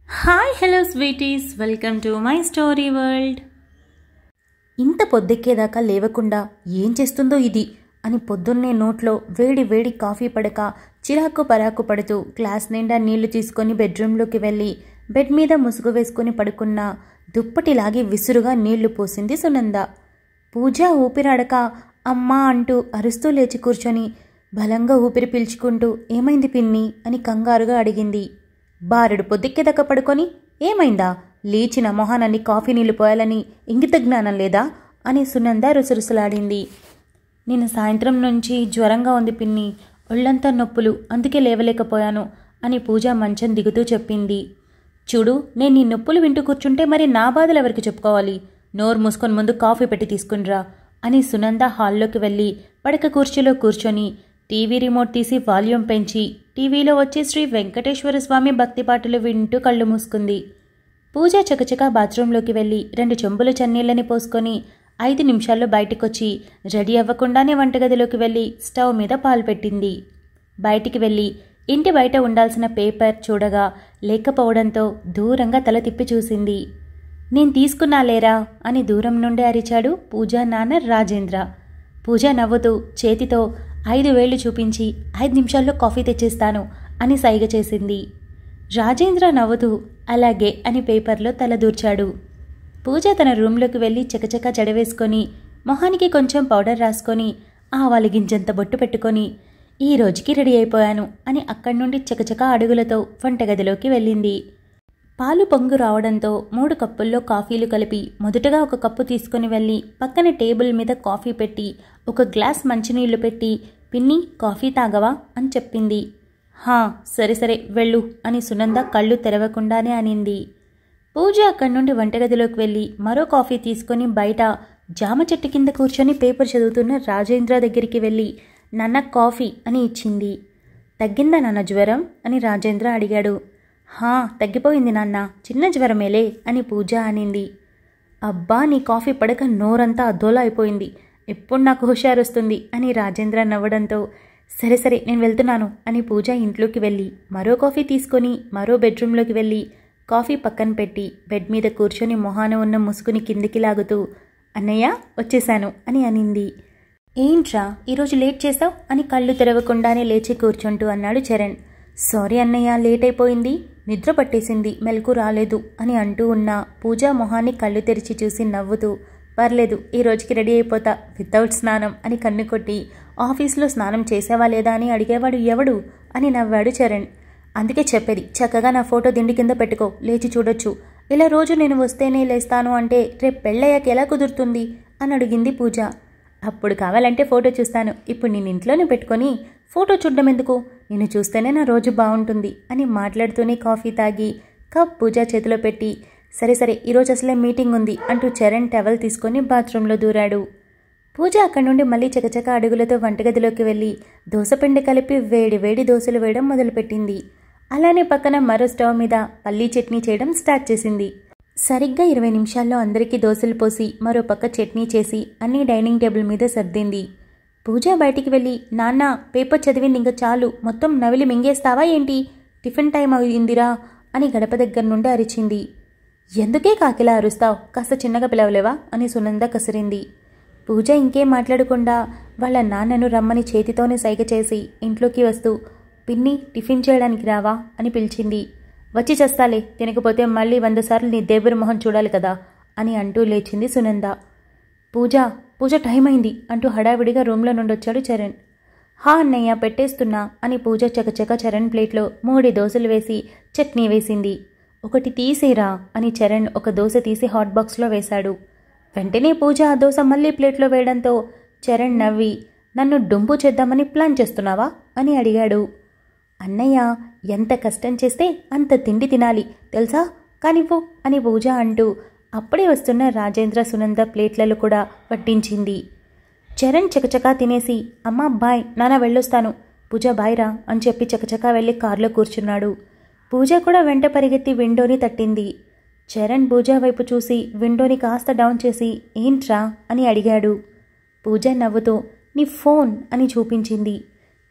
Hi hello sweeties, welcome to my story world. ఇంత పొద్దెక్కేదాకా లేవకుండా ఏం చేస్తుందో ఇది అని పొద్దున్నే నోట్లో వేడి వేడి కాఫీ పడక చిరాకు పరాకు పడుతూ గ్లాస్ నిండా నీళ్లు తీసుకొని బెడ్రూమ్లోకి వెళ్ళి బెడ్ మీద ముసుగు వేసుకుని పడుకున్న దుప్పటిలాగి విసురుగా నీళ్లు పోసింది సునంద. పూజ ఊపిరాడక అమ్మా అంటూ అరుస్తూ లేచి కూర్చొని బలంగా ఊపిరి పీల్చుకుంటూ ఏమైంది పిన్ని అని కంగారుగా అడిగింది. బారెడు పొద్దుక్కేదాకా పడుకొని ఏమైందా, లేచిన మొహానన్ని కాఫీ నీళ్లు పోయాలని ఇంగిత జ్ఞానం లేదా అని సునంద రుసరుసలాడింది. నేను సాయంత్రం నుంచి జ్వరంగా ఉంది పిన్ని, ఒళ్ళంతా నొప్పులు, అందుకే లేవలేకపోయాను అని పూజ మంచం దిగుతూ చెప్పింది. చూడు, నేను నీ నొప్పులు వింటూ కూర్చుంటే మరి నా బాధలు ఎవరికి చెప్పుకోవాలి? నోరు మూసుకొని ముందు కాఫీ పెట్టి తీసుకునిరా అని సునంద హాల్లోకి వెళ్ళి పడక కుర్చీలో కూర్చొని టీవీ రిమోట్ తీసి వాల్యూమ్ పెంచి టీవీలో వచ్చి శ్రీ వెంకటేశ్వర స్వామి భక్తి పాటలు వింటూ కళ్ళు మూసుకుంది. పూజ చకచకా బాత్రూంలోకి వెళ్ళి 2 చెంబుల చన్నీళ్ళని పోసుకొని 5 నిమిషాల్లో బయటకొచ్చి రెడీ అవ్వకుండానే వంటగదిలోకి వెళ్ళి స్టవ్ మీద పాలు పెట్టింది. బయటికి వెళ్ళి ఇంటి బయట ఉండాల్సిన పేపర్ చూడగా లేకపోవడంతో దూరంగా తల తిప్పి చూసింది. నేను తీసుకున్నా లేరా అని దూరం నుండి అరిచాడు పూజ నాన్న రాజేంద్ర. పూజ నవ్వుతూ చేతితో 5 వేళ్లు చూపించి 5 నిమిషాల్లో కాఫీ తెచ్చేస్తాను అని సైగ చేసింది. రాజేంద్ర నవ్వుతూ అలాగే అని పేపర్లో తల దూర్చాడు. పూజ తన రూంలోకి వెళ్ళి చకచకా జడవేసుకొని మొహానికి కొంచెం పౌడర్ రాసుకొని ఆవాలు గింజంత బొట్టు పెట్టుకొని ఈ రోజుకి రెడీ అయిపోయాను అని అక్కడి నుండి చకచకా అడుగులతో వంటగదిలోకి వెళ్ళింది. పాలు పొంగు రావడంతో 3 కప్పుల్లో కాఫీలు కలిపి మొదటగా 1 కప్పు తీసుకుని వెళ్ళి పక్కన టేబుల్ మీద కాఫీ పెట్టి 1 గ్లాస్ మంచినీళ్లు పెట్టి పిన్ని కాఫీ తాగవా అని చెప్పింది. హా సరే సరే వెళ్ళు అని సునంద కళ్ళు తెరవకుండానే అనింది. పూజ అక్కడి నుండి వంటగదిలోకి వెళ్ళి మరో కాఫీ తీసుకొని బయట జామ చెట్టు కింద కూర్చొని పేపర్ చదువుతున్న రాజేంద్ర దగ్గరికి వెళ్ళి నాన్న కాఫీ అని ఇచ్చింది. తగ్గిందా నాన్న జ్వరం అని రాజేంద్ర అడిగాడు. హా తగ్గిపోయింది నాన్న, చిన్న జ్వరమేలే అని పూజ అనింది. అబ్బా నీ కాఫీ పడక నోరంతా అద్దోలా అయిపోయింది, ఎప్పుడు నాకు హుషారొస్తుంది అని రాజేంద్ర నవ్వడంతో సరే సరే నేను వెళ్తున్నాను అని పూజ ఇంట్లోకి వెళ్ళి మరో కాఫీ తీసుకొని మరో బెడ్రూమ్లోకి వెళ్ళి కాఫీ పక్కన పెట్టి బెడ్ మీద కూర్చొని మొహాన ఉన్న ముసుగుని కిందికి లాగుతూ అన్నయ్య వచ్చేశాను అని అనింది. ఏంట్రా ఈరోజు లేట్ చేసావు అని కళ్ళు తెరవకుండానే లేచి కూర్చుంటూ అన్నాడు చరణ్. సారీ అన్నయ్య, లేట్ అయిపోయింది, నిద్ర పట్టేసింది, మెలకు రాలేదు అని అంటూ ఉన్న పూజ మొహాన్ని కళ్ళు తెరిచి చూసి నవ్వుతూ పర్లేదు ఈ రోజుకి రెడీ అయిపోతా వితౌట్ స్నానం అని కన్ను కొట్టి ఆఫీస్లో స్నానం చేసావా లేదా అని అడిగేవాడు ఎవడు అని నవ్వాడు చరణ్. అందుకే చెప్పేది, చక్కగా నా ఫోటో దిండి కింద పెట్టుకో, లేచి చూడొచ్చు. ఇలా రోజు నేను వస్తేనే లేస్తాను అంటే రేపు పెళ్ళయ్యాక ఎలా కుదురుతుంది అని అడిగింది పూజ. అప్పుడు కావాలంటే ఫోటో చూస్తాను, ఇప్పుడు నేను ఇంట్లోనే పెట్టుకొని ఫోటో చూడడం ఎందుకు, నిన్ను చూస్తేనే నా రోజు బాగుంటుంది అని మాట్లాడుతూనే కాఫీ తాగి కప్ పూజ చేతిలో పెట్టి సరే సరే ఈరోజు అసలే మీటింగ్ ఉంది అంటూ చరణ్ టవల్ తీసుకొని బాత్రూంలో దూరాడు. పూజ అక్కడి నుండి మళ్ళీ చకచక అడుగులతో వంటగదిలోకి వెళ్ళి దోసపిండి కలిపి వేడి వేడి దోశలు వేయడం మొదలుపెట్టింది. అలానే పక్కన మరో స్టవ్ మీద పల్లీ చట్నీ చేయడం స్టార్ట్ చేసింది. సరిగ్గా 20 నిమిషాల్లో అందరికీ దోశలు పోసి మరో పక్క చట్నీ చేసి అన్నీ డైనింగ్ టేబుల్ మీద సర్దింది. పూజ బయటికి వెళ్ళి నాన్న పేపర్ చదివింది ఇంకా చాలు, మొత్తం నవిలి మింగేస్తావా ఏంటి, టిఫిన్ టైం అయిందిరా అని గడప దగ్గర నుండి అరిచింది. ఎందుకే కాకిలా అరుస్తావు, కాస్త చిన్నగా పిలవలేవా అని సునంద కసిరింది. పూజ ఇంకేం మాట్లాడకుండా వాళ్ళ నాన్నను రమ్మని చేతితోనే సైగ చేసి ఇంట్లోకి వస్తూ పిన్ని టిఫిన్ చేయడానికి రావా అని పిలిచింది. వచ్చి చేస్తాలే, తినకపోతే మళ్ళీ 100 సార్లు నీ దేవుడి మొహం చూడాలి కదా అని అంటూ లేచింది సునంద. పూజ టైం అయింది అంటూ హడావిడిగా రూమ్లో నుండి వచ్చాడు చరణ్. హా అన్నయ్య పెట్టేస్తున్నా అని పూజ చకచక చరణ్ ప్లేట్లో 3 దోశలు వేసి చట్నీ వేసింది. ఒకటి తీసేరా అని చరణ్ 1 దోశ తీసి హాట్ బాక్స్లో వేశాడు. వెంటనే పూజ ఆ దోశ మళ్ళీ ప్లేట్లో వేయడంతో చరణ్ నవ్వి నన్ను డొంపు చేద్దామని ప్లాన్ చేస్తున్నావా అని అడిగాడు. అన్నయ్య ఎంత కష్టం చేస్తే అంత తిండి తినాలి తెలుసా, కానివ్వు అని పూజ అంటూ అప్పుడే వస్తున్న రాజేంద్ర సునంద ప్లేట్లలో కూడా వడ్డించింది. చరణ్ చకచకా తినేసి అమ్మా బాయ్, నాన్న వెళ్ళొస్తాను, పూజ బాయ్ రా అని చెప్పి చకచకా వెళ్ళి కారులో కూర్చున్నాడు. పూజ కూడా వెంట పరిగెత్తి విండోని తట్టింది. చరణ్ పూజ వైపు చూసి విండోని కాస్త డౌన్ చేసి ఏంట్రా అని అడిగాడు. పూజ నవ్వుతూ నీ ఫోన్ అని చూపించింది.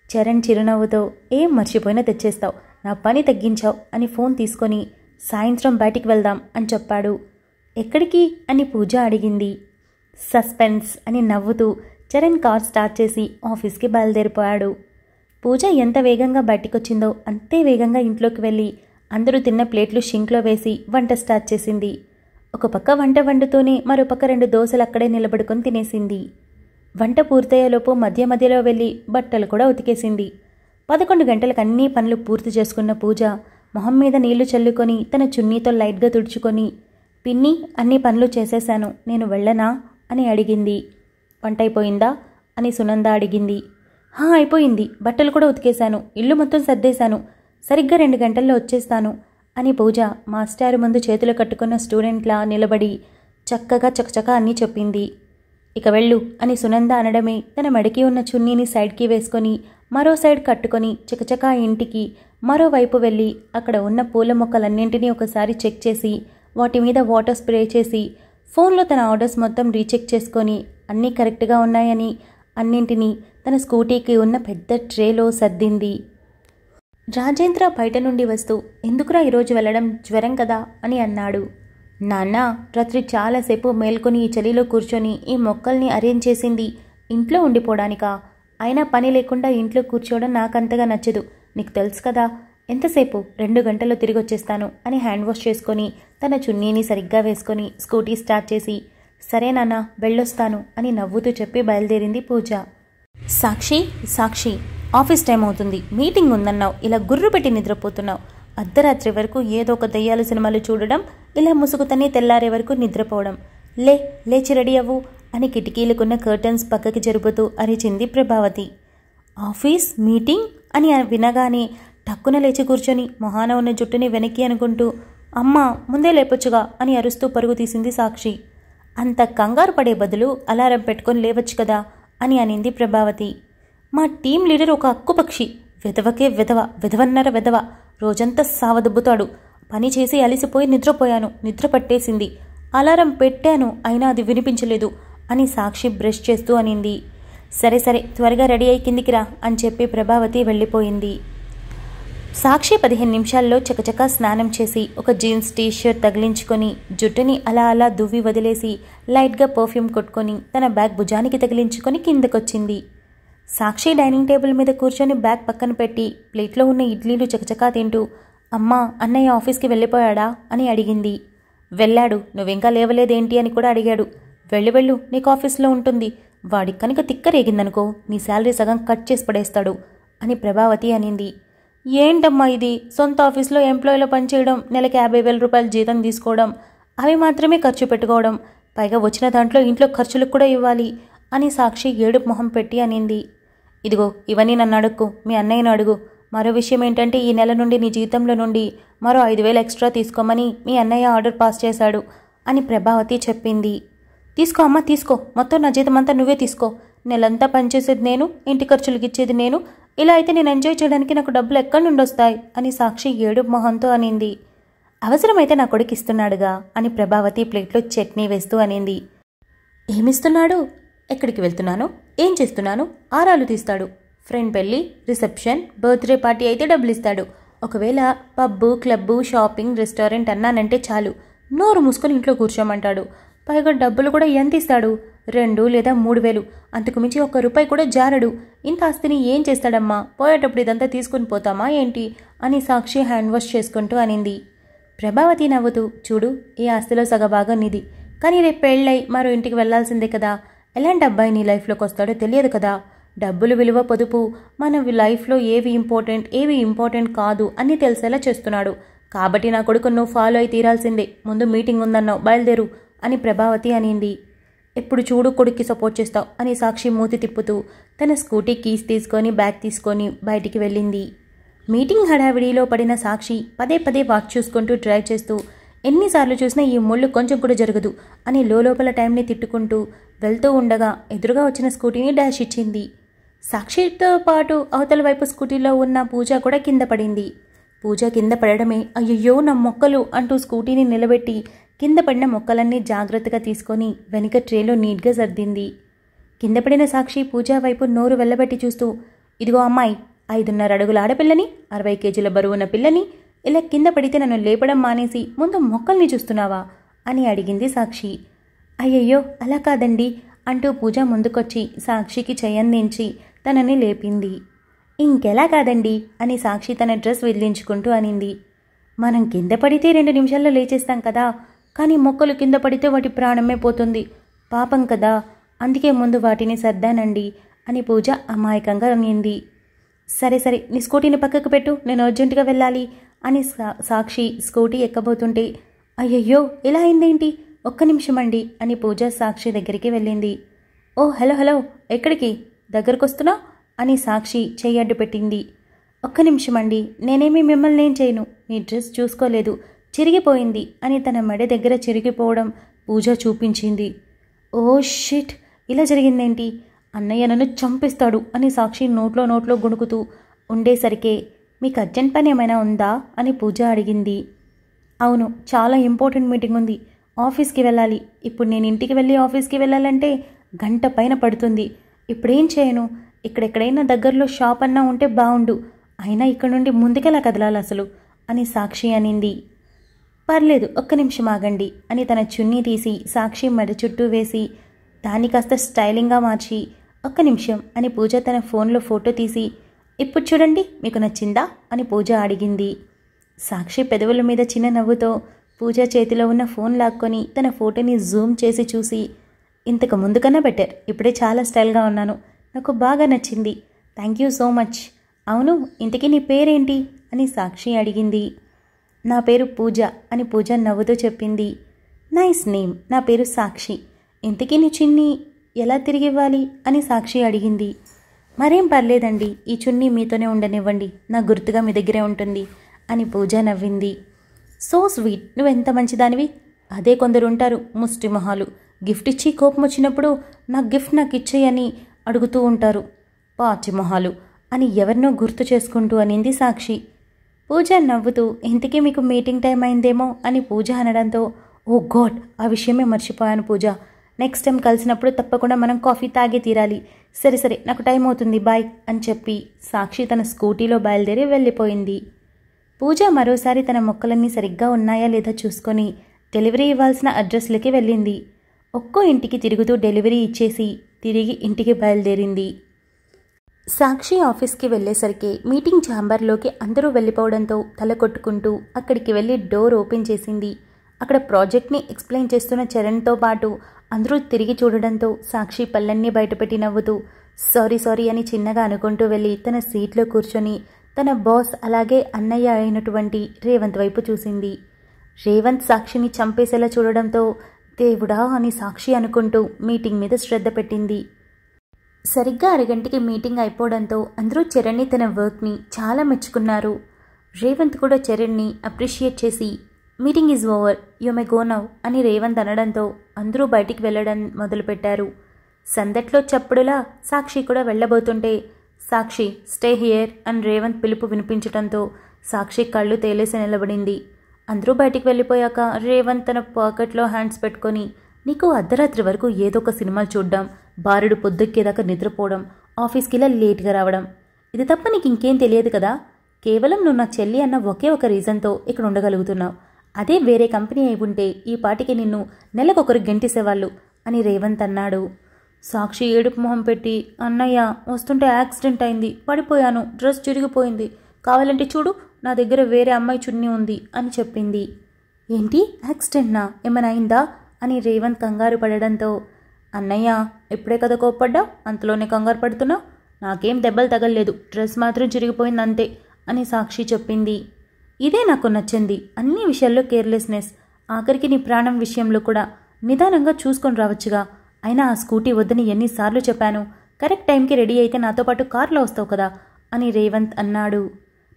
చరణ్ చిరునవ్వుతో ఏం మర్చిపోయినా తెచ్చేస్తావు, నా పని తగ్గించావు అని ఫోన్ తీసుకొని సాయంత్రం బయటికి వెళ్దాం అని చెప్పాడు. ఎక్కడికి అని పూజ అడిగింది. సస్పెన్స్ అని నవ్వుతూ చరణ్ కార్ స్టార్ట్ చేసి ఆఫీస్కి బయలుదేరిపోయాడు. పూజ ఎంత వేగంగా బయటికొచ్చిందో అంతే వేగంగా ఇంట్లోకి వెళ్ళి అందరూ తిన్న ప్లేట్లు షింక్లో వేసి వంట స్టార్ట్ చేసింది. ఒక పక్క వంట వండుతూనే మరోపక్క 2 దోశలు అక్కడే నిలబడుకొని తినేసింది. వంట పూర్తయ్యేలోపు మధ్య మధ్యలో వెళ్ళి బట్టలు కూడా ఉతికేసింది. 11 గంటలకు అన్ని పనులు పూర్తి చేసుకున్న పూజ మొహం మీద నీళ్లు చల్లుకొని తన చున్నీతో లైట్గా తుడుచుకొని, పిన్ని అన్ని పనులు చేసేశాను, నేను వెళ్ళనా అని అడిగింది. వంట అయిపోయిందా అని సునంద అడిగింది. అయిపోయింది, బట్టలు కూడా ఉతికేశాను, ఇల్లు మొత్తం సర్దేశాను, సరిగ్గా 2 గంటల్లో వచ్చేస్తాను అని పూజ మాస్టారు ముందు చేతులు కట్టుకున్న స్టూడెంట్లా నిలబడి చక్కగా చకచకా అన్నీ చెప్పింది. ఇక వెళ్ళు అని సునంద అనడమే తన మడికి ఉన్న చున్నీని సైడ్కి వేసుకొని మరో సైడ్ కట్టుకొని చకచకా ఇంటికి మరోవైపు వెళ్ళి అక్కడ ఉన్న పూల మొక్కలన్నింటినీ ఒకసారి చెక్ చేసి వాటి మీద వాటర్ స్ప్రే చేసి ఫోన్లో తన ఆర్డర్స్ మొత్తం రీచెక్ చేసుకొని అన్నీ కరెక్ట్గా ఉన్నాయని అన్నింటినీ తన స్కూటీకి ఉన్న పెద్ద ట్రేలో సర్దింది. రాజేంద్ర బయట నుండి వస్తూ ఎందుకురా ఈరోజు వెళ్ళడం, జ్వరం కదా అని అన్నాడు. నాన్న రాత్రి చాలాసేపు మేల్కొని ఈ చలిలో కూర్చొని ఈ మొక్కల్ని అరేంజ్ చేసింది ఇంట్లో ఉండిపోవడానికా? అయినా పని లేకుండా ఇంట్లో కూర్చోవడం నాకంతగా నచ్చదు, నీకు తెలుసు కదా, ఎంతసేపు 2 గంటల్లో తిరిగి వచ్చేస్తాను అని హ్యాండ్ వాష్ చేసుకొని తన చున్నీని సరిగ్గా వేసుకొని స్కూటీ స్టార్ట్ చేసి సరే నాన్న వెళ్ళొస్తాను అని నవ్వుతూ చెప్పి బయలుదేరింది పూజ. సాక్షి సాక్షి ఆఫీస్ టైం అవుతుంది, మీటింగ్ ఉందన్నావు, ఇలా గుర్రు పెట్టి నిద్రపోతున్నావు, అర్ధరాత్రి వరకు ఏదో ఒక దయ్యాల సినిమాలు చూడడం, ఇలా ముసుగుతనే తెల్లారే వరకు నిద్రపోవడం, లేచి రెడీ అవ్వు అని కిటికీలకున్న కర్టన్స్ పక్కకి జరుపుతూ అరిచింది ప్రభావతి. ఆఫీస్ మీటింగ్ అని వినగానే టక్కున లేచి కూర్చొని మొహాన ఉన్న జుట్టుని వెనక్కి అనుకుంటూ అమ్మా ముందే లేపొచ్చుగా అని అరుస్తూ పరుగు తీసింది సాక్షి. అంత కంగారు పడే బదులు అలారం పెట్టుకొని లేవచ్చు కదా అని అనింది ప్రభావతి. మా టీం లీడర్ ఒక అక్కుపక్షి, వెధవకే వెధవన్నర వెధవ, రోజంతా సావదబ్బుతాడు, పని చేసి అలిసిపోయి నిద్రపోయాను, నిద్ర పట్టేసింది, అలారం పెట్టాను అయినా అది వినిపించలేదు అని సాక్షి బ్రష్ చేస్తూ అనింది. సరే త్వరగా రెడీ అయి కిందికి రా అని చెప్పి ప్రభావతి వెళ్ళిపోయింది. సాక్షి 15 నిమిషాల్లో చకచకా స్నానం చేసి ఒక జీన్స్ టీషర్ట్ తగిలించుకొని జుట్టుని అలా అలా దువ్వి వదిలేసి లైట్గా పర్ఫ్యూమ్ కొట్టుకొని తన బ్యాగ్ భుజానికి తగిలించుకొని కిందకొచ్చింది. సాక్షి డైనింగ్ టేబుల్ మీద కూర్చొని బ్యాగ్ పక్కన పెట్టి ప్లేట్లో ఉన్న ఇడ్లీలు చకచకా తింటూ అమ్మా అన్నయ్య ఆఫీస్కి వెళ్ళిపోయాడా అని అడిగింది. వెళ్ళాడు, నువ్వింకా లేవలేదేంటి అని కూడా అడిగాడు. వెళ్ళు నీకు ఆఫీస్లో ఉంటుంది, వాడికి కనుక తిక్క రేగిందనుకో నీ శాలరీ సగం కట్ చేసి పడేస్తాడు అని ప్రభావతి అనింది. ఏంటమ్మా ఇది, సొంత ఆఫీస్లో ఎంప్లాయీలో పనిచేయడం, నెలకి 50,000 రూపాయలు జీతం తీసుకోవడం, అవి మాత్రమే ఖర్చు పెట్టుకోవడం, పైగా వచ్చిన దాంట్లో ఇంట్లో ఖర్చులకు కూడా ఇవ్వాలి అని సాక్షి ఏడుపు మొహం పెట్టి అనింది. ఇదిగో ఇవన్నీ నన్ను అడుక్కు, మీ అన్నయ్యను అడుగు. మరో విషయం ఏంటంటే ఈ నెల నుండి నీ జీతంలో నుండి మరో 5,000 ఎక్స్ట్రా తీసుకోమని మీ అన్నయ్య ఆర్డర్ పాస్ చేశాడు అని ప్రభావతి చెప్పింది. తీసుకో అమ్మ తీసుకో, మొత్తం నా జీతం అంతా నువ్వే తీసుకో, నెలంతా పనిచేసేది నేను, ఇంటి ఖర్చులకు ఇచ్చేది నేను, ఇలా అయితే నేను ఎంజాయ్ చేయడానికి నాకు డబ్బులు ఎక్కడి నుండి వస్తాయి అని సాక్షి ఏడుపు మొహంతో అనింది. అవసరమైతే నా కొడుకు ఇస్తున్నాడుగా అని ప్రభావతి ప్లేట్లో చట్నీ వేస్తూ అనింది. ఏమిస్తున్నాడు? ఎక్కడికి వెళ్తున్నాను, ఏం చేస్తున్నాను, ఆరాలు తీస్తాడు, ఫ్రెండ్ పెళ్ళి, రిసెప్షన్, బర్త్డే పార్టీ అయితే డబ్బులు ఇస్తాడు, ఒకవేళ పబ్బు క్లబ్బు షాపింగ్ రెస్టారెంట్ అన్నానంటే చాలు నోరు మూసుకొని ఇంట్లో కూర్చోమంటాడు. పైగా డబ్బులు కూడా ఎంత ఇస్తాడు, 2 లేదా 3,000, అంతకు మించి 1 రూపాయి కూడా జారడు. ఇంత ఆస్తిని ఏం చేస్తాడమ్మా, పోయేటప్పుడు ఇదంతా తీసుకుని పోతామా ఏంటి అని సాక్షి హ్యాండ్ వాష్ చేసుకుంటూ అనింది. ప్రభావతి నవ్వుతూ చూడు, ఈ ఆస్తిలో సగభాగం నీది, కానీ రేపు పెళ్ళై మరో ఇంటికి వెళ్లాల్సిందే కదా, ఎలాంటి అబ్బాయి నీ లైఫ్లోకి వస్తాడో తెలియదు కదా, డబ్బులు విలువ పొదుపు మన లైఫ్లో ఏవి ఇంపార్టెంట్ కాదు అన్నీ తెలిసేలా చేస్తున్నాడు, కాబట్టి నా కొడుకు నువ్వు ఫాలో అయి తీరాల్సిందే, ముందు మీటింగ్ ఉందన్నావు బయలుదేరు అని ప్రభావతి అనింది. ఎప్పుడు చూడు కొడుక్కి సపోర్ట్ చేస్తావు అని సాక్షి మూతి తిప్పుతూ తన స్కూటీ కీస్ తీసుకొని బ్యాగ్ తీసుకొని బయటికి వెళ్ళింది. మీటింగ్ హడావిడిలో పడిన సాక్షి పదే వాచ్ చూసుకుంటూ డ్రైవ్ చేస్తూ ఎన్నిసార్లు చూసినా ఈ ముళ్ళు కొంచెం కూడా జరగదు అని లోపల టైంని తిట్టుకుంటూ వెళ్తూ ఉండగా ఎదురుగా వచ్చిన స్కూటీని డాష్ ఇచ్చింది. సాక్షితో పాటు అవతల వైపు స్కూటీలో ఉన్న పూజ కూడా కింద పడింది. పూజ కింద పడడమే అయ్యయ్యో నా మొక్కలు అంటూ స్కూటీని నిలబెట్టి కింద పడిన మొక్కలన్నీ జాగ్రత్తగా తీసుకొని వెనుక ట్రేలో నీట్గా సర్దింది. కింద పడిన సాక్షి పూజ వైపు నోరు వెళ్ళబెట్టి చూస్తూ ఇదిగో అమ్మాయి, 5.5 అడుగుల ఆడపిల్లని, 60 కేజీల బరువున్న పిల్లని, ఇలా కింద పడితే నన్ను లేపడం మానేసి ముందు మొక్కల్ని చూస్తున్నావా అని అడిగింది సాక్షి. అయ్యయ్యో అలా కాదండి అంటూ పూజ ముందుకొచ్చి సాక్షికి చెయ్యందించి తనని లేపింది. ఇంకెలా కాదండి అని సాక్షి తన డ్రెస్ విదిలించుకుంటూ అనింది. మనం కింద పడితే 2 నిమిషాల్లో లేచేస్తాం కదా, కానీ మొక్కలు కింద పడితే వాటి ప్రాణమే పోతుంది, పాపం కదా, అందుకే ముందు వాటిని సర్దానండి అని పూజ అమాయకంగా అనింది. సరే సరే నీ స్కూటీని పక్కకు పెట్టు, నేను అర్జెంటుగా వెళ్ళాలి అని సాక్షి స్కూటీ ఎక్కబోతుంటే అయ్యయ్యో ఇలా అయిందేంటి, ఒక్క నిమిషం అండి అని పూజ సాక్షి దగ్గరికి వెళ్ళింది. ఓ హలో హలో ఎక్కడికి, దగ్గరకొస్తున్నా అని సాక్షి చెయ్యడ్డు పెట్టింది. ఒక్క నిమిషం అండి, నేనేమీ మిమ్మల్ని ఏం చేయను, నీ డ్రెస్ చూసుకోలేదు, చిరిగిపోయింది అని తన మెడ దగ్గర చిరిగిపోవడం పూజ చూపించింది. ఓ షిట్, ఇలా జరిగిందేంటి, అన్నయ్య నన్ను చంపేస్తాడు అని సాక్షి నోట్లో గుణుకుతూ ఉండేసరికే మీకు అర్జెంట్ పని ఏమైనా ఉందా అని పూజ అడిగింది. అవును, చాలా ఇంపార్టెంట్ మీటింగ్ ఉంది, ఆఫీస్కి వెళ్ళాలి. ఇప్పుడు నేను ఇంటికి వెళ్ళి ఆఫీస్కి వెళ్ళాలంటే గంట పైన పడుతుంది. ఇప్పుడేం చేయను, ఇక్కడెక్కడైనా దగ్గరలో షాప్ అన్నా ఉంటే బాగుండు, అయినా ఇక్కడ నుండి ముందుకెలా కదలాలి అసలు అని సాక్షి అనింది. పర్లేదు ఒక్క నిమిషం ఆగండి అని తన చున్నీ తీసి సాక్షి మెడ చుట్టూ వేసి దాన్ని కాస్త స్టైలింగ్గా మార్చి ఒక్క నిమిషం అని పూజ తన ఫోన్లో ఫోటో తీసి ఇప్పుడు చూడండి మీకు నచ్చిందా అని పూజ అడిగింది. సాక్షి పెదవుల మీద చిన్న నవ్వుతో పూజ చేతిలో ఉన్న ఫోన్ లాక్కొని తన ఫోటోని జూమ్ చేసి చూసి ఇంతకు ముందు కన్నా బెటర్, ఇప్పుడే చాలా స్టైల్గా ఉన్నాను, నాకు బాగా నచ్చింది, థ్యాంక్ యూ సో మచ్. అవును ఇంతకీ నీ పేరేంటి అని సాక్షి అడిగింది. నా పేరు పూజ అని పూజ నవ్వుతూ చెప్పింది. నైస్ నేమ్, నా పేరు సాక్షి, ఇంతకీ నీ చున్నీ ఎలా తిరిగి ఇవ్వాలి అని సాక్షి అడిగింది. మరేం పర్లేదండి, ఈ చున్నీ మీతోనే ఉండనివ్వండి, నా గుర్తుగా మీ దగ్గరే ఉంటుంది అని పూజ నవ్వింది. సో స్వీట్, నువ్వెంత మంచిదానివి. అదే కొందరు ఉంటారు ముష్టి మొహాలు, గిఫ్ట్ ఇచ్చి కోపం వచ్చినప్పుడు నా గిఫ్ట్ నాకు ఇచ్చేయని అడుగుతూ ఉంటారు, పాచి మొహాలు అని ఎవరినో గుర్తు చేసుకుంటూ అనింది సాక్షి. పూజ నవ్వుతూ ఇంతకీ మీకు మీటింగ్ టైం అయిందేమో అని పూజ అనడంతో ఓ గాడ్, ఆ విషయమే మర్చిపోయాను పూజ, నెక్స్ట్ టైం కలిసినప్పుడు తప్పకుండా మనం కాఫీ తాగే తీరాలి, సరే సరే నాకు టైం అవుతుంది బాయ్ అని చెప్పి సాక్షి తన స్కూటీలో బయలుదేరి వెళ్ళిపోయింది. పూజ మరోసారి తన మొక్కలన్నీ సరిగ్గా ఉన్నాయా లేదా చూసుకొని డెలివరీ ఇవ్వాల్సిన అడ్రస్లకి వెళ్ళింది. ఒక్కో ఇంటికి తిరుగుతూ డెలివరీ ఇచ్చేసి తిరిగి ఇంటికి బయలుదేరింది. సాక్షి ఆఫీస్కి వెళ్ళేసరికి మీటింగ్ ఛాంబర్లోకి అందరూ వెళ్ళిపోవడంతో తల కొట్టుకుంటూ అక్కడికి వెళ్ళి డోర్ ఓపెన్ చేసింది. అక్కడ ప్రాజెక్ట్ని ఎక్స్ప్లెయిన్ చేస్తున్న చరణ్తో పాటు అందరూ తిరిగి చూడడంతో సాక్షి పళ్ళన్నీ బయటపెట్టి నవ్వుతూ సారీ అని చిన్నగా అనుకుంటూ వెళ్ళి తన సీట్లో కూర్చొని తన బాస్ అలాగే అన్నయ్య అయినటువంటి రేవంత్ వైపు చూసింది. రేవంత్ సాక్షిని చంపేసేలా చూడడంతో దేవుడా అని సాక్షి అనుకుంటూ మీటింగ్ మీద శ్రద్ధ పెట్టింది. సరిగ్గా అరగంటకి మీటింగ్ అయిపోవడంతో అందరూ చరణ్ని తన వర్క్ని చాలా మెచ్చుకున్నారు. రేవంత్ కూడా చరణ్ని అప్రిషియేట్ చేసి meeting is over, you may go now అని రేవంత్ అనడంతో అందరూ బయటికి వెళ్ళడం మొదలుపెట్టారు. సందట్లో చప్పుడులా సాక్షి కూడా వెళ్ళబోతుంటే సాక్షి స్టే హియర్ అని రేవంత్ పిలుపు వినిపించడంతో సాక్షి కళ్ళు తేలేసి నిలబడింది. అందరూ బయటికి వెళ్ళిపోయాక రేవంత్ తన పాకెట్లో హ్యాండ్స్ పెట్టుకొని నీకు అర్ధరాత్రి వరకు ఏదో ఒక సినిమాలు చూడడం, బారుడు పొద్దుక్కేదాకా నిద్రపోవడం, ఆఫీస్కి ఇలా లేట్గా రావడం, ఇది తప్ప నీకు ఇంకేం తెలియదు కదా, కేవలం నువ్వు నా చెల్లి అన్న ఒకే ఒక రీజన్తో ఇక్కడ ఉండగలుగుతున్నావు, అదే వేరే కంపెనీ అయి ఉంటే ఈ పాటికి నిన్ను నెలకొకరు గెంటేసేవాళ్ళు అని రేవంత్ అన్నాడు. సాక్షి ఏడుపు మొహం పెట్టి అన్నయ్య వస్తుంటే యాక్సిడెంట్ అయింది, పడిపోయాను, డ్రెస్ చిరిగిపోయింది, కావాలంటే చూడు నా దగ్గర వేరే అమ్మాయి చున్నీ ఉంది అని చెప్పింది. ఏంటి యాక్సిడెంట్నా, ఏమైనా అయిందా అని రేవంత్ కంగారు పడడంతో అన్నయ్య ఇప్పుడే కదా కోప్పడ్డా, అంతలోనే కంగారు పడుతున్నావు, నాకేం దెబ్బలు తగలలేదు, డ్రెస్ మాత్రం చిరిగిపోయింది అంతే అని సాక్షి చెప్పింది. ఇదే నాకు నచ్చింది, అన్ని విషయాల్లో కేర్లెస్నెస్, ఆఖరికి నీ ప్రాణం విషయంలో కూడా నిదానంగా చూసుకొని రావచ్చుగా, అయినా ఆ స్కూటీ వద్దని ఎన్నిసార్లు చెప్పాను, కరెక్ట్ టైంకి రెడీ అయితే నాతో పాటు కార్లో వస్తావు కదా అని రేవంత్ అన్నాడు.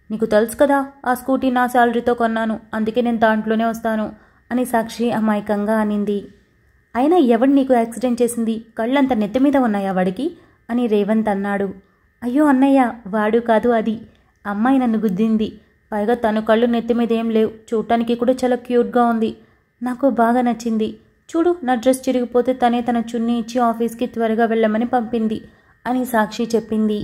నీకు తెలుసు కదా ఆ స్కూటీ నా శాలరీతో కొన్నాను, అందుకే నేను దాంట్లోనే వస్తాను అని సాక్షి అమాయకంగా అనింది. అయినా ఎవడు నీకు యాక్సిడెంట్ చేసింది, కళ్ళంత నెత్తి మీద ఉన్నాయా వాడికి అని రేవంత్ అన్నాడు. అయ్యో అన్నయ్య వాడు కాదు, అది అమ్మాయి నన్ను గుద్దింది, పైగా తను కళ్ళు నెత్తి మీద ఏం లేవు, చూడటానికి కూడా చాలా క్యూట్గా ఉంది, నాకు బాగా నచ్చింది, చూడు నా డ్రెస్ చిరిగిపోతే తనే తన చున్నీ ఇచ్చి ఆఫీస్కి త్వరగా వెళ్ళమని పంపింది అని సాక్షి చెప్పింది.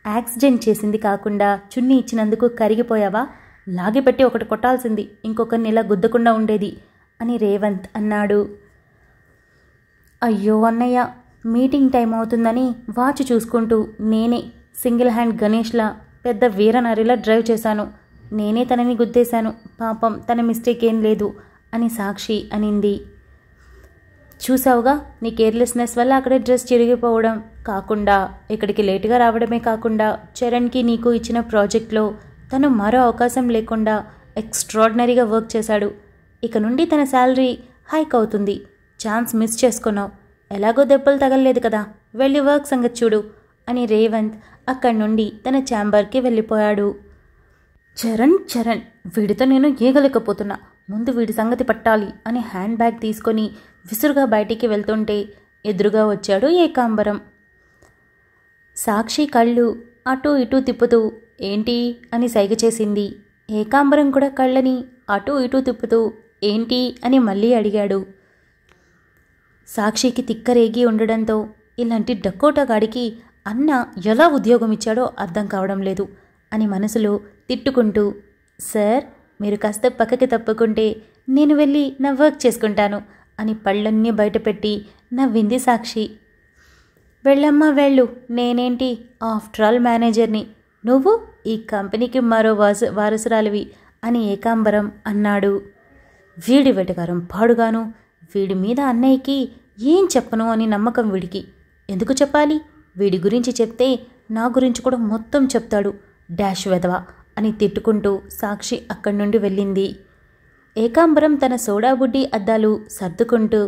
యాక్సిడెంట్ చేసింది కాకుండా చున్నీ ఇచ్చినందుకు కరిగిపోయావా, లాగిపెట్టి ఒకటి కొట్టాల్సింది, ఇంకొకరిని ఇలా గుద్దకుండా ఉండేది అని రేవంత్ అన్నాడు. అయ్యో అన్నయ్య, మీటింగ్ టైం అవుతుందని వాచ్ చూసుకుంటూ నేనే సింగిల్ హ్యాండ్ గణేష్లా పెద్ద వీరనరిలా డ్రైవ్ చేశాను. నేనే తనని గుద్దేశాను. పాపం తన మిస్టేక్ ఏం లేదు అని సాక్షి అనింది. చూసావుగా, నీ కేర్లెస్నెస్ వల్ల అక్కడే డ్రెస్ చిరిగిపోవడం కాకుండా ఇక్కడికి లేటుగా రావడమే కాకుండా చరణ్కి నీకు ఇచ్చిన ప్రాజెక్ట్లో తను మరో అవకాశం లేకుండా ఎక్స్ట్రాడినరీగా వర్క్ చేశాడు. ఇక నుండి తన శాలరీ హైక్ అవుతుంది. ఛాన్స్ మిస్ చేసుకున్నావు. ఎలాగో దెబ్బలు తగలలేదు కదా, వెళ్ళి వర్క్ సంగతి చూడు అని రేవంత్ అక్కడి నుండి తన ఛాంబర్కి వెళ్ళిపోయాడు. చరణ్ వీడితో నేను ఏగలేకపోతున్నా, ముందు వీడి సంగతి పట్టాలి అని హ్యాండ్ బ్యాగ్ తీసుకొని విసురుగా బయటికి వెళ్తుంటే ఎదురుగా వచ్చాడు ఏకాంబరం. సాక్షి కళ్ళు అటూ ఇటూ తిప్పుతూ ఏంటి అని సైగ చేసింది. ఏకాంబరం కూడా కళ్ళని అటూ ఇటూ తిప్పుతూ ఏంటి అని మళ్ళీ అడిగాడు. సాక్షికి తిక్కరేగి ఉండడంతో ఇలాంటి డక్కోటగాడికి అన్న ఎలా ఉద్యోగం ఇచ్చాడో అర్థం కావడం లేదు అని మనసులో తిట్టుకుంటూ, సార్ మీరు కాస్త పక్కకి తప్పుకుంటే నేను వెళ్ళి నా వర్క్ చేసుకుంటాను అని పళ్ళన్నీ బయటపెట్టి నవ్వింది సాక్షి. వెళ్ళమ్మా వెళ్ళు, నేనేంటి ఆఫ్టర్ ఆల్ మేనేజర్ని, నువ్వు ఈ కంపెనీకి మరో వారసురాలివి అని ఏకాంబరం అన్నాడు. వీడి వెటకారం పాడుగాను, వీడి మీద అన్నయ్యకి ఏం చెప్పను అని నమ్మకం వీడికి. ఎందుకు చెప్పాలి? వీడి గురించి చెప్తే నా గురించి కూడా మొత్తం చెప్తాడు, డాష్ వెధవా అని తిట్టుకుంటూ సాక్షి అక్కడి నుండి వెళ్ళింది. ఏకాంబరం తన సోడాబుడ్డి అద్దాలు సర్దుకుంటూ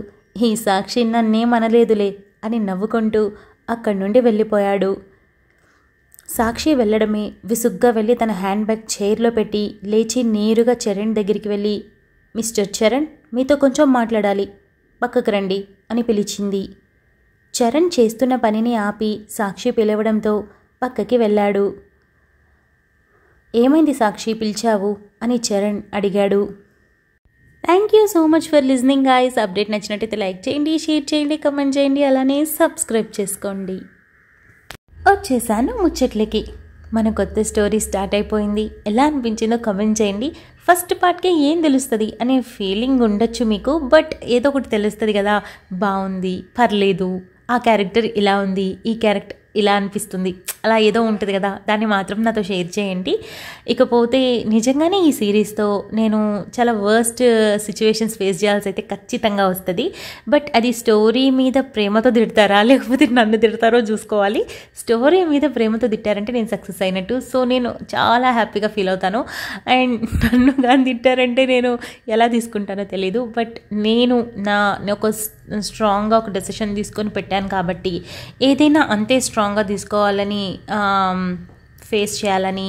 ఈ సాక్షి నన్నేమనలేదులే అని నవ్వుకుంటూ అక్కడి నుండి వెళ్ళిపోయాడు. సాక్షి వెళ్ళడమే విసుగ్గా వెళ్ళి తన హ్యాండ్ బ్యాగ్ చైర్లో పెట్టి లేచి నేరుగా చరణ్ దగ్గరికి వెళ్ళి, మిస్టర్ చరణ్, మీతో కొంచెం మాట్లాడాలి, పక్కకు రండి అని పిలిచింది. చరణ్ చేస్తున్న పనిని ఆపి సాక్షి పిలవడంతో పక్కకి వెళ్ళాడు. ఏమైంది సాక్షి, పిలిచావు అని చరణ్ అడిగాడు. Thank you so much for listening guys. Update నచ్చినట్టయితే లైక్ చేయండి, షేర్ చేయండి, కమెంట్ చేయండి, అలానే సబ్స్క్రైబ్ చేసుకోండి. వచ్చేసాను ముచ్చట్లకి. మన కొత్త స్టోరీ స్టార్ట్ అయిపోయింది. ఎలా అనిపించిందో కమెంట్ చేయండి. ఫస్ట్ పార్ట్కే ఏం తెలుస్తుంది అనే ఫీలింగ్ ఉండొచ్చు మీకు, బట్ ఏదో ఒకటి తెలుస్తుంది కదా, బాగుంది, పర్లేదు, ఆ క్యారెక్టర్ ఇలా ఉంది, ఈ క్యారెక్టర్ ఇలా అనిపిస్తుంది, అలా ఏదో ఉంటుంది కదా, దాన్ని మాత్రం నాతో షేర్ చేయండి. ఇకపోతే నిజంగానే ఈ సిరీస్తో నేను చాలా వర్స్ట్ సిచ్యువేషన్స్ ఫేస్ చేయాల్సి అయితే ఖచ్చితంగా వస్తుంది. బట్ అది స్టోరీ మీద ప్రేమతో తిడతారా లేకపోతే నన్ను తిడతారో చూసుకోవాలి. స్టోరీ మీద ప్రేమతో తిట్టారంటే నేను సక్సెస్ అయినట్టు. సో నేను చాలా హ్యాపీగా ఫీల్ అవుతాను. అండ్ నన్ను కానీ తిట్టారంటే నేను ఎలా తీసుకుంటానో తెలీదు. బట్ నేను ఒక స్ట్రాంగ్గా ఒక డెసిషన్ తీసుకొని పెట్టాను కాబట్టి ఏదైనా అంతే స్ట్రాంగ్గా తీసుకోవాలని, ఫేస్ చేయాలని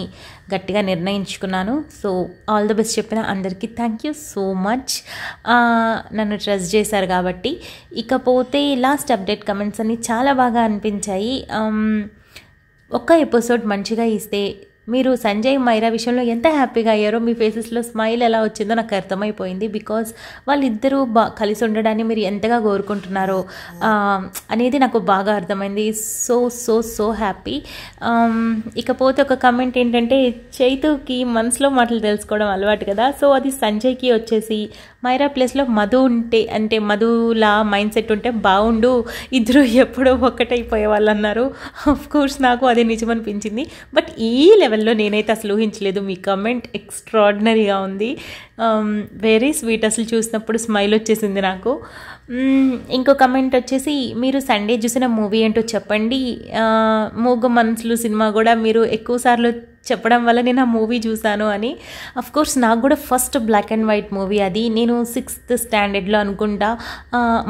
గట్టిగా నిర్ణయించుకున్నాను. సో ఆల్ ది బెస్ట్ చెప్పిన అందరికీ థ్యాంక్ యూ సో మచ్, నన్ను ట్రస్ట్ చేశారు కాబట్టి. ఇకపోతే లాస్ట్ అప్డేట్ కమెంట్స్ అన్నీ చాలా బాగా అనిపించాయి. ఒక్క ఎపిసోడ్ మంచిగా ఇస్తే మీరు సంజయ్ మైరా విషయంలో ఎంత హ్యాపీగా అయ్యారో, మీ ఫేసెస్లో స్మైల్ ఎలా వచ్చిందో నాకు అర్థమైపోయింది. బికాజ్ వాళ్ళిద్దరూ కలిసి ఉండడాన్ని మీరు ఎంతగా కోరుకుంటున్నారో అనేది నాకు బాగా అర్థమైంది. So so so happy. ఇకపోతే ఒక కమెంట్ ఏంటంటే, చైతుకి మనసులో మాటలు తెలుసుకోవడం అలవాటు కదా, సో అది సంజయ్కి వచ్చేసి మైరా ప్లేస్లో మధు ఉంటే, అంటే మధులా మైండ్ సెట్ ఉంటే బాగుండు, ఇద్దరు ఎప్పుడో ఒక్కటైపోయే వాళ్ళు అన్నారు. ఆఫ్ కోర్స్ నాకు అదే నిజమనిపించింది. బట్ ఈ లెవెల్లో నేనైతే అసలు ఊహించలేదు. మీ కమెంట్ ఎక్స్ట్రాడినరీగా ఉంది, వెరీ స్వీట్. అసలు చూసినప్పుడు స్మైల్ వచ్చేసింది నాకు. ఇంకో కమెంట్ వచ్చేసి, మీరు సండే చూసిన మూవీ ఏంటో చెప్పండి. మూగ మనసులు సినిమా కూడా మీరు ఎక్కువసార్లు చెప్పడం వల్ల నేను ఆ మూవీ చూశాను అని. అఫ్ కోర్స్ నాకు కూడా first black and white movie అది. నేను 6th స్టాండర్డ్లో అనుకుంటా,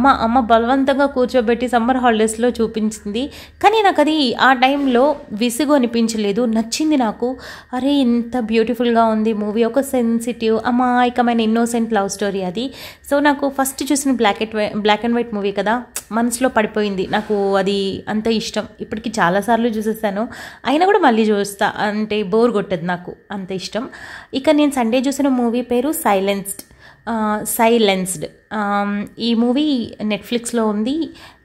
మా అమ్మ బలవంతంగా కూర్చోబెట్టి సమ్మర్ హాలిడేస్లో చూపించింది. కానీ నాకు అది ఆ టైంలో విసుగు అనిపించలేదు, నచ్చింది నాకు. అరే ఇంత బ్యూటిఫుల్గా ఉంది మూవీ, ఒక సెన్సిటివ్ అమాయకమైన ఇన్నోసెంట్ లవ్ స్టోరీ అది. సో నాకు ఫస్ట్ చూసిన బ్లాక్ అండ్ వైట్ మూవీ కదా, మనసులో పడిపోయింది నాకు. అది అంత ఇష్టం. ఇప్పటికి చాలాసార్లు చూసేసాను, అయినా కూడా మళ్ళీ చూస్తా, అంటే బోర్ కొట్టదు నాకు, అంత ఇష్టం. ఇక నేను సండే చూసిన మూవీ పేరు సైలెన్స్డ్. సైలెన్స్డ్. ఈ మూవీ నెట్ఫ్లిక్స్లో ఉంది.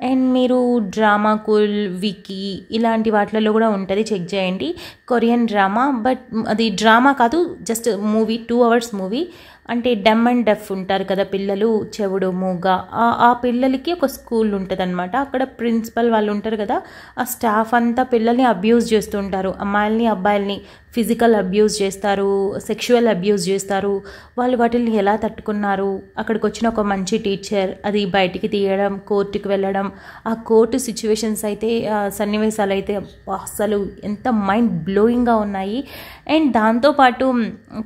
అండ్ మీరు డ్రామా కూల్, వికీ ఇలాంటి వాటిలలో కూడా ఉంటుంది, చెక్ చేయండి. కొరియన్ డ్రామా, బట్ అది డ్రామా కాదు, జస్ట్ మూవీ, 2 hours మూవీ. అంటే డమ్ అండ్ డెఫ్ ఉంటారు కదా పిల్లలు, చెవుడు మూగ, ఆ పిల్లలకి ఒక స్కూల్ ఉంటుంది అనమాట. అక్కడ ప్రిన్సిపల్ వాళ్ళు ఉంటారు కదా, ఆ స్టాఫ్ అంతా పిల్లల్ని అబ్యూజ్ చేస్తూ ఉంటారు. అమ్మాయిల్ని అబ్బాయిల్ని ఫిజికల్ అబ్యూజ్ చేస్తారు, సెక్షువల్ అబ్యూజ్ చేస్తారు. వాళ్ళు వాటిని ఎలా తట్టుకున్నారు, అక్కడికి వచ్చిన ఒక మంచి టీచర్ అది బయటికి తీయడం, కోర్టుకి వెళ్ళడం, ఆ కోర్టు సిచ్యువేషన్స్ అయితే, సన్నివేశాలు అయితే అసలు ఎంత మైండ్ బ్లోయింగ్గా ఉన్నాయి. అండ్ దాంతోపాటు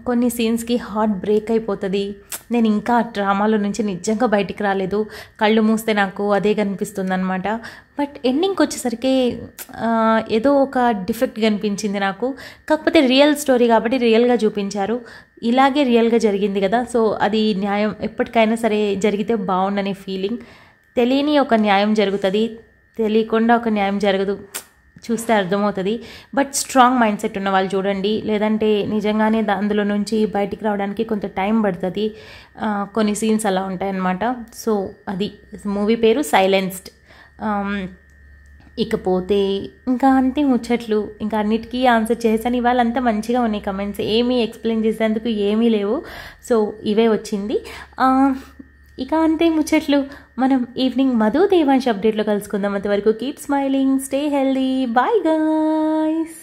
కొన్ని సీన్స్కి హార్ట్ బ్రేక్ అయిపోతుంది. నేను ఇంకా ఆ డ్రామాలో నుంచి నిజంగా బయటికి రాలేదు, కళ్ళు మూస్తే నాకు అదే కనిపిస్తుంది అనమాట. బట్ ఎండింగ్కి వచ్చేసరికి ఏదో ఒక డిఫెక్ట్ కనిపించింది నాకు. కాకపోతే రియల్ స్టోరీ కాబట్టి రియల్గా చూపించారు, ఇలాగే రియల్గా జరిగింది కదా, సో అది న్యాయం ఎప్పటికైనా సరే జరిగితే బాగుండనే ఫీలింగ్. తెలియని ఒక న్యాయం జరుగుతుంది, తెలియకుండా ఒక న్యాయం జరగదు, చూస్తే అర్థమవుతుంది. బట్ స్ట్రాంగ్ మైండ్ సెట్ ఉన్న వాళ్ళు చూడండి, లేదంటే నిజంగానే అందులో నుంచి బయటికి రావడానికి కొంత టైం పడుతుంది. కొన్ని సీన్స్ అలా ఉంటాయన్నమాట. సో అది మూవీ పేరు సైలెన్స్డ్. ఇకపోతే ఇంకా అంతే ముచ్చట్లు, ఇంకా అన్నిటికీ ఆన్సర్ చేశాను. ఇవాళ అంతా మంచిగా ఉన్నాయి కమెంట్స్, ఏమీ ఎక్స్ప్లెయిన్ చేసేందుకు ఏమీ లేవు. సో ఇవే వచ్చింది. ఇక అంతే ముచ్చట్లు. మనం ఈవినింగ్ మధు దేవాంశ్ అప్డేట్లో కలుసుకుందాం. అంతవరకు keep smiling, stay healthy, bye guys.